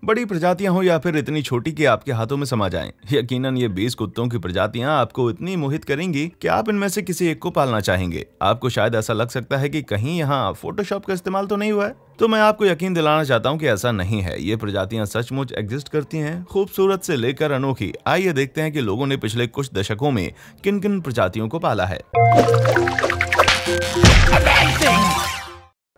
बड़ी प्रजातियां हो या फिर इतनी छोटी कि आपके हाथों में समा जाएं। यकीनन ये 20 कुत्तों की प्रजातियां आपको इतनी मोहित करेंगी कि आप इनमें से किसी एक को पालना चाहेंगे। आपको शायद ऐसा लग सकता है कि कहीं यहाँ फोटोशॉप का इस्तेमाल तो नहीं हुआ है, तो मैं आपको यकीन दिलाना चाहता हूँ कि ऐसा नहीं है। ये प्रजातियां सचमुच एग्जिस्ट करती हैं, खूबसूरत से लेकर अनोखी। आइए देखते हैं कि लोगों ने पिछले कुछ दशकों में किन किन प्रजातियों को पाला है।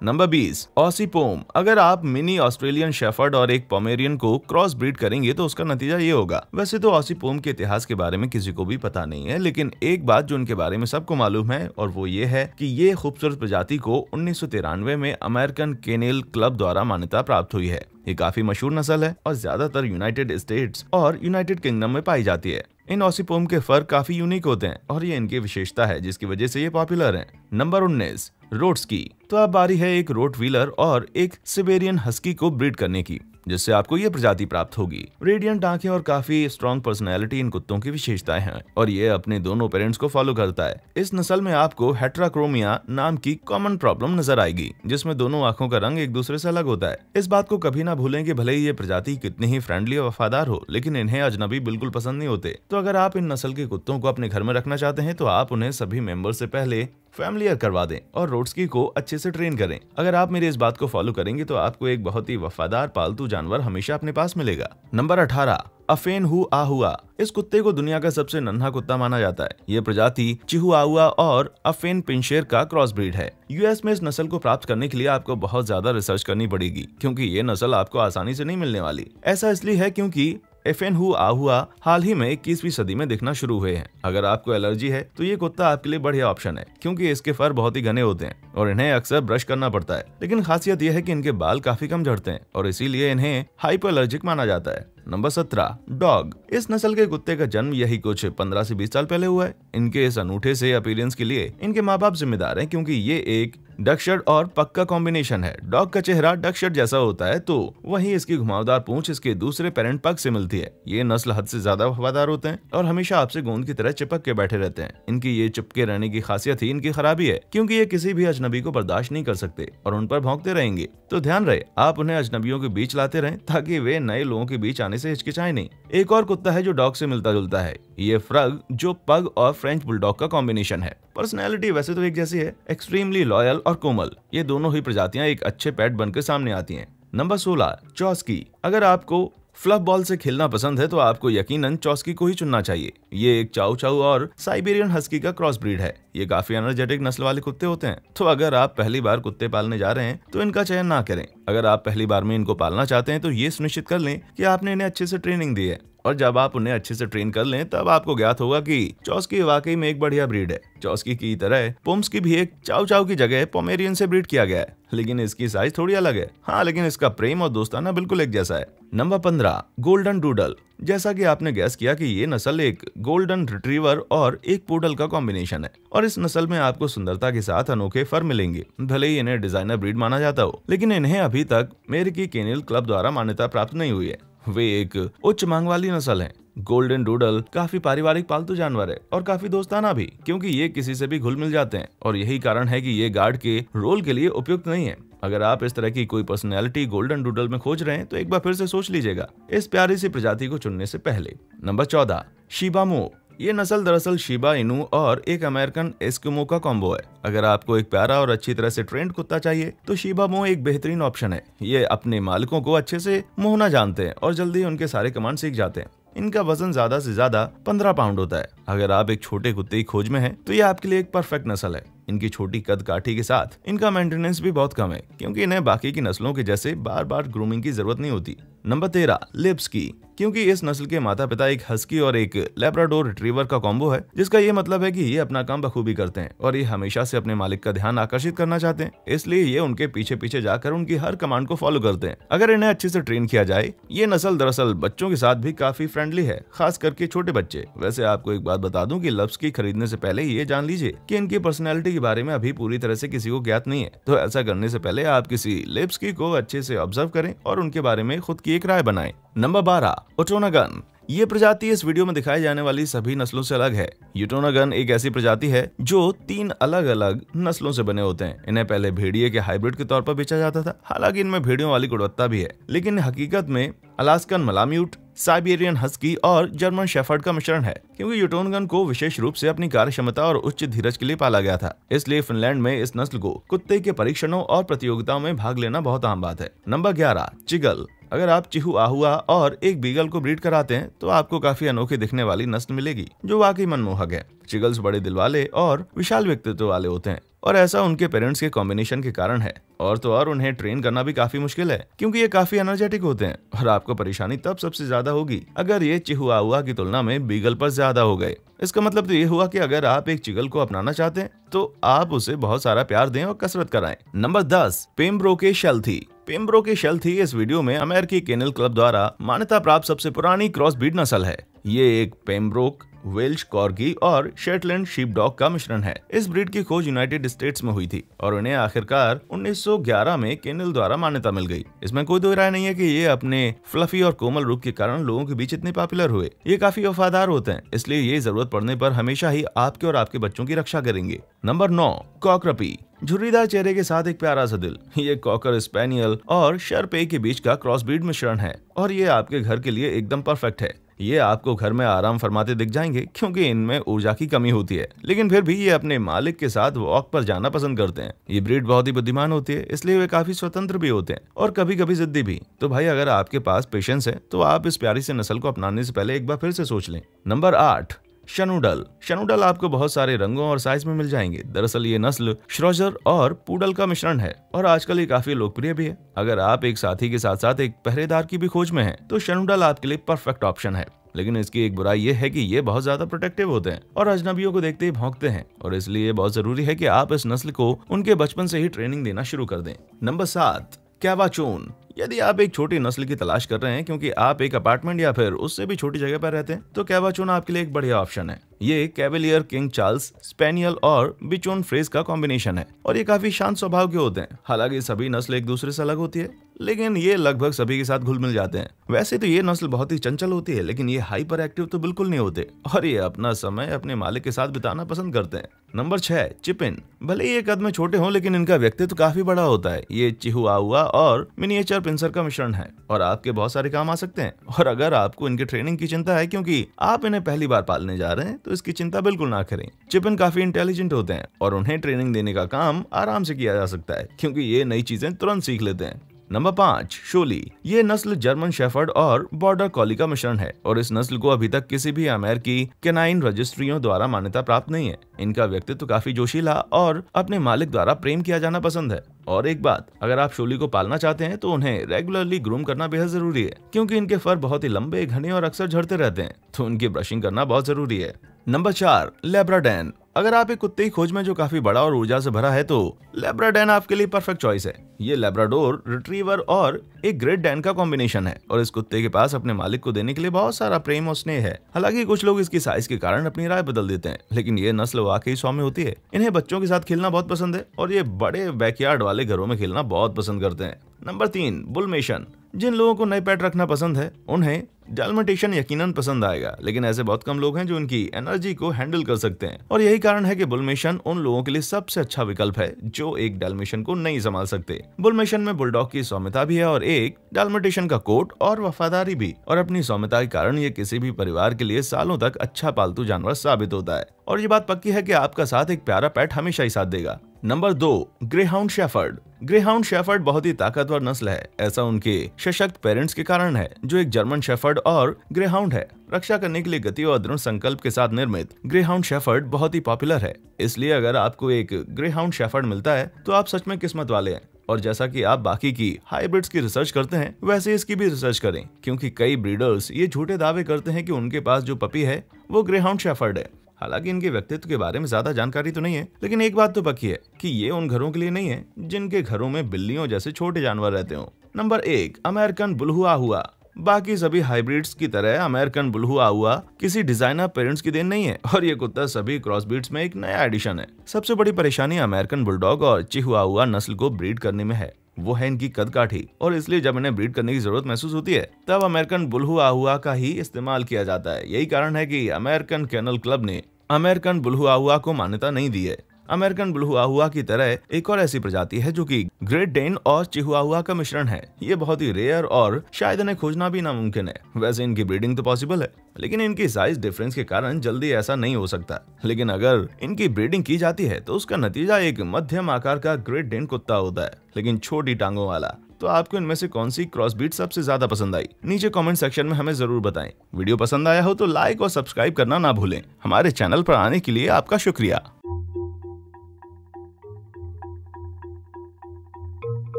Number 20, Aussie Pom. अगर आप मिनी ऑस्ट्रेलियन शेफर्ड और एक पोमेरियन को क्रॉस ब्रीड करेंगे तो उसका नतीजा ये होगा। वैसे तो ऑसी पोम के इतिहास के बारे में किसी को भी पता नहीं है, लेकिन एक बात जो उनके बारे में सबको मालूम है और वो ये है कि ये खूबसूरत प्रजाति को 1993 में अमेरिकन केनेल क्लब द्वारा मान्यता प्राप्त हुई है। ये काफी मशहूर नस्ल है और ज्यादातर यूनाइटेड स्टेट्स और यूनाइटेड किंगडम में पाई जाती है। इन ऑसी पोम के फर काफी यूनिक होते हैं और ये इनकी विशेषता है जिसकी वजह से ये पॉपुलर हैं। नंबर 19, रोड्सकी। तो अब बारी है एक रोट व्हीलर और एक सिबेरियन हस्की को ब्रीड करने की, जिससे आपको ये प्रजाति प्राप्त होगी। रेडियंट आंखें और काफी स्ट्रॉन्ग पर्सनैलिटी इन कुत्तों की विशेषताएं हैं और ये अपने दोनों पेरेंट्स को फॉलो करता है। इस नस्ल में आपको हेट्राक्रोमिया नाम की कॉमन प्रॉब्लम नजर आएगी, जिसमें दोनों आंखों का रंग एक दूसरे से अलग होता है। इस बात को कभी ना भूलें कि भले ही ये प्रजाति कितनी ही फ्रेंडली और वफादार हो, लेकिन इन्हें अजनबी बिल्कुल पसंद नहीं होते। तो अगर आप इन नस्ल के कुत्तों को अपने घर में रखना चाहते हैं तो आप उन्हें सभी मेंबर से पहले फैमिलियर करवा दें और रोड्सकी को अच्छे से ट्रेन करें। अगर आप मेरी इस बात को फॉलो करेंगे तो आपको एक बहुत ही वफादार पालतू जानवर हमेशा अपने पास मिलेगा। नंबर 18, अफेन हुआ। इस कुत्ते को दुनिया का सबसे नन्हा कुत्ता माना जाता है। ये प्रजाति चिहुआहुआ और अफेन पिनशेर का क्रॉस ब्रीड है। यूएस में इस नस्ल को प्राप्त करने के लिए आपको बहुत ज्यादा रिसर्च करनी पड़ेगी, क्योंकि ये नस्ल आपको आसानी से नहीं मिलने वाली। ऐसा इसलिए है क्योंकि एफेन हुआ हाल ही में 21वीं सदी में दिखना शुरू हुए हैं। अगर आपको एलर्जी है तो ये कुत्ता आपके लिए बढ़िया ऑप्शन है, क्योंकि इसके फर बहुत ही घने होते हैं और इन्हें अक्सर ब्रश करना पड़ता है। लेकिन खासियत यह है कि इनके बाल काफी कम झड़ते हैं और इसीलिए इन्हें हाइपोएलर्जिक माना जाता है। Number 17, dog. इस नस्ल के कुत्ते का जन्म यही कुछ 15 से 20 साल पहले हुआ है। इनके इस अनूठे से अपीयरेंस के लिए इनके माँ बाप जिम्मेदार हैं, क्योंकि ये एक डकशर्ट और पग का कॉम्बिनेशन है। डॉग का चेहरा डकशर्ट जैसा होता है, तो वहीं इसकी घुमावदार पूंछ इसके दूसरे पेरेंट पग से मिलती है। ये नस्ल हद से ज्यादा वफादार होते हैं और हमेशा आपसे गोंद की तरह चिपक के बैठे रहते हैं। इनकी ये चिपके रहने की खासियत ही इनकी खराबी है, क्योंकि ये किसी भी अजनबी को बर्दाश्त नहीं कर सकते और उन पर भौंकते रहेंगे। तो ध्यान रहे, आप उन्हें अजनबियों के बीच लाते रहें ताकि वे नए लोगों के बीच आने से हिचकिचाए नहीं। एक और कुत्ता है जो डॉग से मिलता जुलता है, ये फ्रग, जो पग और फ्रेंच बुलडॉग का कॉम्बिनेशन है। पर्सनैलिटी वैसे तो एक जैसी है, एक्सट्रीमली लॉयल और कोमल। ये दोनों ही प्रजातियां एक अच्छे पेट बनकर सामने आती हैं। नंबर 16, चॉस्की। अगर आपको फ्लफ बॉल से खेलना पसंद है तो आपको यकीनन चॉस्की को ही चुनना चाहिए। ये एक चाउ चाउ और साइबेरियन हस्की का क्रॉस ब्रीड है। ये काफी एनर्जेटिक नस्ल वाले कुत्ते होते हैं। तो अगर आप पहली बार कुत्ते पालने जा रहे हैं तो इनका चयन ना करें। अगर आप पहली बार में इनको पालना चाहते हैं तो ये सुनिश्चित कर लें कि आपने इन्हें अच्छे से ट्रेनिंग दी है, और जब आप उन्हें अच्छे से ट्रेन कर लें तब आपको ज्ञात होगा कि चॉस्की वाकई में एक बढ़िया ब्रीड है। चॉस्की की तरह पोम्स की भी एक चाउ चाउ की जगह पोमेरियन से ब्रीड किया गया है, लेकिन इसकी साइज थोड़ी अलग है। हाँ, लेकिन इसका प्रेम और दोस्ताना बिल्कुल एक जैसा है। Number 15, golden doodle. जैसा कि आपने गैस किया कि ये नस्ल एक गोल्डन रिट्रीवर और एक पूडल का कॉम्बिनेशन है, और इस नस्ल में आपको सुंदरता के साथ अनोखे फर मिलेंगे। भले ही इन्हें डिजाइनर ब्रीड माना जाता हो, लेकिन इन्हें अभी तक अमेरिकी केनेल क्लब द्वारा मान्यता प्राप्त नहीं हुई है। वे एक उच्च मांग वाली नस्ल है। गोल्डन डूडल काफी पारिवारिक पालतू जानवर है और काफी दोस्ताना भी, क्योंकि ये किसी से भी घुल मिल जाते हैं, और यही कारण है कि ये गार्ड के रोल के लिए उपयुक्त नहीं है। अगर आप इस तरह की कोई पर्सनैलिटी गोल्डन डूडल में खोज रहे हैं तो एक बार फिर से सोच लीजिएगा इस प्यारी सी प्रजाति को चुनने से पहले। नंबर 14, शिबा मो। ये नस्ल दरअसल शिबा इनू और एक अमेरिकन एस्किमो का कॉम्बो है। अगर आपको एक प्यारा और अच्छी तरह से ट्रेंड कुत्ता चाहिए तो शिबा मो एक बेहतरीन ऑप्शन है। ये अपने मालिकों को अच्छे से मोहना जानते हैं और जल्दी उनके सारे कमांड सीख जाते हैं। इनका वजन ज्यादा से ज्यादा 15 पाउंड होता है। अगर आप एक छोटे कुत्ते की खोज में हैं तो ये आपके लिए एक परफेक्ट नस्ल है। इनकी छोटी कद काठी के साथ इनका मेंटेनेंस भी बहुत कम है, क्योंकि इन्हें बाकी की नस्लों के जैसे बार बार ग्रूमिंग की जरूरत नहीं होती। नंबर 13, लिप्सकी। क्योंकि इस नस्ल के माता पिता एक हस्की और एक लैब्राडोर रिट्रीवर का कॉम्बो है, जिसका ये मतलब है कि ये अपना काम बखूबी करते हैं और ये हमेशा से अपने मालिक का ध्यान आकर्षित करना चाहते हैं। इसलिए ये उनके पीछे पीछे जाकर उनकी हर कमांड को फॉलो करते हैं। अगर इन्हें अच्छे से ट्रेन किया जाए, ये नस्ल दरअसल बच्चों के साथ भी काफी फ्रेंडली है, खास करके छोटे बच्चे। वैसे आपको एक बात बता दूं कि लिप्सकी खरीदने से पहले ये जान लीजिए कि इनकी पर्सनैलिटी के बारे में अभी पूरी तरह से किसी को ज्ञात नहीं है। तो ऐसा करने से पहले आप किसी लिप्सकी को अच्छे से ऑब्जर्व करें और उनके बारे में खुद की एक राय बनाएं। नंबर 12, ओटोनागन। ये प्रजाति इस वीडियो में दिखाई जाने वाली सभी नस्लों से अलग है। यूटोनागन एक ऐसी प्रजाति है जो 3 अलग अलग नस्लों से बने होते हैं। इन्हें पहले भेड़िए के हाइब्रिड के तौर पर बेचा जाता था। हालांकि इनमें भेड़ियों वाली गुणवत्ता भी है, लेकिन हकीकत में अलास्कन मलाम्यूट, साइबेरियन हस्की और जर्मन शेफर्ड का मिश्रण है। क्योंकि यूटोनगन को विशेष रूप से अपनी कार्य क्षमता और उच्च धीरज के लिए पाला गया था, इसलिए फिनलैंड में इस नस्ल को कुत्ते के परीक्षणों और प्रतियोगिताओं में भाग लेना बहुत आम बात है। नंबर 11, चिगल। अगर आप चिहुआहुआ और एक बीगल को ब्रीड कराते हैं तो आपको काफी अनोखी दिखने वाली नस्ल मिलेगी जो वाकई मनमोहक है। चिगल्स बड़े दिल वाले और विशाल व्यक्तित्व वाले होते हैं और ऐसा उनके पेरेंट्स के कॉम्बिनेशन के कारण है। और तो और उन्हें ट्रेन करना भी काफी मुश्किल है क्योंकि ये काफी एनर्जेटिक होते हैं और आपको परेशानी तब सबसे ज्यादा होगी अगर ये चिहुआहुआ की तुलना में बीगल पर ज्यादा हो गए। इसका मतलब तो ये हुआ कि अगर आप एक चिगल को अपनाना चाहते हैं तो आप उसे बहुत सारा प्यार दें और कसरत कराएं। नंबर 10, पेम्ब्रोके शेल्थी। पेम्ब्रोके शेल्थी इस वीडियो में अमेरिकी केनल क्लब द्वारा मान्यता प्राप्त सबसे पुरानी क्रॉस ब्रीड नस्ल है। ये एक पेम्ब्रोक, वेल्श कॉर्गी और शेटलैंड शीप डॉग का मिश्रण है। इस ब्रीड की खोज यूनाइटेड स्टेट्स में हुई थी और उन्हें आखिरकार 1911 में केनल द्वारा मान्यता मिल गई। इसमें कोई दो राय नहीं है कि ये अपने फ्लफी और कोमल रूप के कारण लोगों के बीच इतने पॉपुलर हुए। ये काफी वफादार होते हैं, इसलिए ये जरूरत पड़ने पर हमेशा ही आपके और आपके बच्चों की रक्षा करेंगे। नंबर 9, कॉकरपी। झुर्रीदार चेहरे के साथ एक प्यारा सा दिल। ये कॉकर स्पेनियल और शरपे के बीच का क्रॉस ब्रीड मिश्रण है और ये आपके घर के लिए एकदम परफेक्ट है। ये आपको घर में आराम फरमाते दिख जाएंगे क्योंकि इनमें ऊर्जा की कमी होती है, लेकिन फिर भी ये अपने मालिक के साथ वॉक पर जाना पसंद करते हैं। ये ब्रीड बहुत ही बुद्धिमान होती है, इसलिए वे काफी स्वतंत्र भी होते हैं और कभी कभी जिद्दी भी। तो भाई अगर आपके पास पेशेंस है तो आप इस प्यारी सी नस्ल को अपनाने से पहले एक बार फिर से सोच लें। नंबर 8, शनूडल। शनूडल आपको बहुत सारे रंगों और साइज में मिल जाएंगे। दरअसल ये नस्ल श्रोजर और पूडल का मिश्रण है और आजकल ये काफी लोकप्रिय भी है। अगर आप एक साथी के साथ साथ एक पहरेदार की भी खोज में हैं, तो शनूडल आपके लिए परफेक्ट ऑप्शन है। लेकिन इसकी एक बुराई ये है कि ये बहुत ज्यादा प्रोटेक्टिव होते हैं और अजनबियों को देखते ही भौंकते हैं और इसलिए बहुत जरूरी है कि आप इस नस्ल को उनके बचपन से ही ट्रेनिंग देना शुरू कर दें। नंबर 7, कैवाचून। यदि आप एक छोटी नस्ल की तलाश कर रहे हैं क्योंकि आप एक अपार्टमेंट या फिर उससे भी छोटी जगह पर रहते हैं, तो कैवाचून आपके लिए एक बढ़िया ऑप्शन है। ये कैवेलियर किंग चार्ल्स स्पेनियल और बिचोन फ्रेज का कॉम्बिनेशन है और ये काफी शांत स्वभाव के होते हैं। हालांकि सभी नस्ल एक दूसरे से अलग होती है, लेकिन ये लगभग सभी के साथ घुल मिल जाते हैं। वैसे तो ये नस्ल बहुत ही चंचल होती है, लेकिन ये हाइपर एक्टिव तो बिल्कुल नहीं होते और ये अपना समय अपने मालिक के साथ बिताना पसंद करते हैं। नंबर 6, चिपिन। भले ही ये कद में छोटे हों, लेकिन इनका व्यक्तित्व काफी बड़ा होता है। ये चिहुआहुआ और मिनिएचर पिंसर का मिश्रण है और आपके बहुत सारे काम आ सकते हैं। और अगर आपको इनकी ट्रेनिंग की चिंता है क्योंकि आप इन्हें पहली बार पालने जा रहे हैं, तो इसकी चिंता बिल्कुल ना करें। चिपिन काफी इंटेलिजेंट होते हैं और उन्हें ट्रेनिंग देने का काम आराम से किया जा सकता है क्योंकि ये नई चीजें तुरंत सीख लेते हैं। नंबर 5, शोली। ये नस्ल जर्मन शेफर्ड और बॉर्डर कॉली का मिश्रण है और इस नस्ल को अभी तक किसी भी अमेरिकी कैनाइन रजिस्ट्रियों द्वारा मान्यता प्राप्त नहीं है। इनका व्यक्तित्व काफी जोशीला और अपने मालिक द्वारा प्रेम किया जाना पसंद है। और एक बात, अगर आप शोली को पालना चाहते हैं तो उन्हें रेगुलरली ग्रूम करना बेहद जरूरी है क्योंकि इनके फर बहुत ही लंबे, घने और अक्सर झड़ते रहते हैं, तो उनकी ब्रशिंग करना बहुत जरूरी है। नंबर 4, लेब्राडैन। अगर आप एक कुत्ते की खोज में जो काफी बड़ा और ऊर्जा से भरा है तो लेब्राडैन आपके लिए परफेक्ट चॉइस है। ये लेब्राडोर, रिट्रीवर और एक ग्रेट डैन का कॉम्बिनेशन है और इस कुत्ते के पास अपने मालिक को देने के लिए बहुत सारा प्रेम और स्नेह है। हालांकि कुछ लोग इसकी साइज के कारण अपनी राय बदल देते हैं, लेकिन ये नस्ल वाकई सौम्य होती है। इन्हें बच्चों के साथ खेलना बहुत पसंद है और ये बड़े बैकयार्ड वाले घरों में खेलना बहुत पसंद करते हैं। नंबर 3, बुलमेशन। जिन लोगों को नए पेट रखना पसंद है उन्हें डाल्मेटिशियन यकीनन पसंद आएगा, लेकिन ऐसे बहुत कम लोग हैं जो इनकी एनर्जी को हैंडल कर सकते हैं और यही कारण है कि बुलमेशन उन लोगों के लिए सबसे अच्छा विकल्प है जो एक डाल्मेशियन को नहीं संभाल सकते। बुलमेशन में बुलडॉग की सौम्यता भी है और एक डाल्मेटिशियन का कोट और वफादारी भी, और अपनी सौम्यता के कारण ये किसी भी परिवार के लिए सालों तक अच्छा पालतू जानवर साबित होता है और ये बात पक्की है कि आपका साथ एक प्यारा पेट हमेशा ही साथ देगा। Number 2, greyhound shepherd. Greyhound shepherd बहुत ही ताकतवर नस्ल है। ऐसा उनके सशक्त पेरेंट्स के कारण है जो एक जर्मन शेफर्ड और ग्रेहाउंड है। रक्षा करने के लिए गति और दृढ़ संकल्प के साथ निर्मित ग्रेहाउंड शेफर्ड बहुत ही पॉपुलर है। इसलिए अगर आपको एक ग्रेहाउंड शेफर्ड मिलता है तो आप सच में किस्मत वाले हैं। और जैसा कि आप बाकी की हाइब्रिड्स की रिसर्च करते हैं, वैसे इसकी भी रिसर्च करें क्योंकि कई ब्रीडर्स ये झूठे दावे करते हैं कि उनके पास जो पपी है वो ग्रेहाउंड शेफर्ड है। हालांकि इनके व्यक्तित्व के बारे में ज्यादा जानकारी तो नहीं है, लेकिन एक बात तो पक्की है कि ये उन घरों के लिए नहीं है जिनके घरों में बिल्लियों जैसे छोटे जानवर रहते हो। Number 1, American bullhuahua. बाकी सभी हाइब्रिड्स की तरह अमेरिकन बुलहुआहुआ किसी डिजाइनर पेरेंट्स की देन नहीं है और ये कुत्ता सभी क्रॉसब्रीड्स में एक नया एडिशन है। सबसे बड़ी परेशानी अमेरिकन बुलडॉग और चिहुआहुआ नस्ल को ब्रीड करने में है। वो है इनकी कदकाठी, और इसलिए जब इन्हें ब्रीड करने की जरूरत महसूस होती है तब अमेरिकन बुल्हू आहुआ का ही इस्तेमाल किया जाता है। यही कारण है कि अमेरिकन केनल क्लब ने अमेरिकन बुल्हू आहुआ को मान्यता नहीं दी है। अमेरिकन बुल्हू आहुआ की तरह एक और ऐसी प्रजाति है जो कि ग्रेट डेन और चिहुआहुआ का मिश्रण है। ये बहुत ही रेयर और शायद इन्हें खोजना भी नामुमकिन है। वैसे इनकी ब्रीडिंग तो पॉसिबल है, लेकिन इनकी साइज डिफरेंस के कारण जल्दी ऐसा नहीं हो सकता। लेकिन अगर इनकी ब्रीडिंग की जाती है तो उसका नतीजा एक मध्यम आकार का ग्रेट डेन कुत्ता होता है, लेकिन छोटी टांगों वाला। तो आपको इनमें से कौन सी क्रॉसब्रीड सबसे ज्यादा पसंद आई? नीचे कमेंट सेक्शन में हमें जरूर बताएं। वीडियो पसंद आया हो तो लाइक और सब्सक्राइब करना ना भूलें। हमारे चैनल पर आने के लिए आपका शुक्रिया।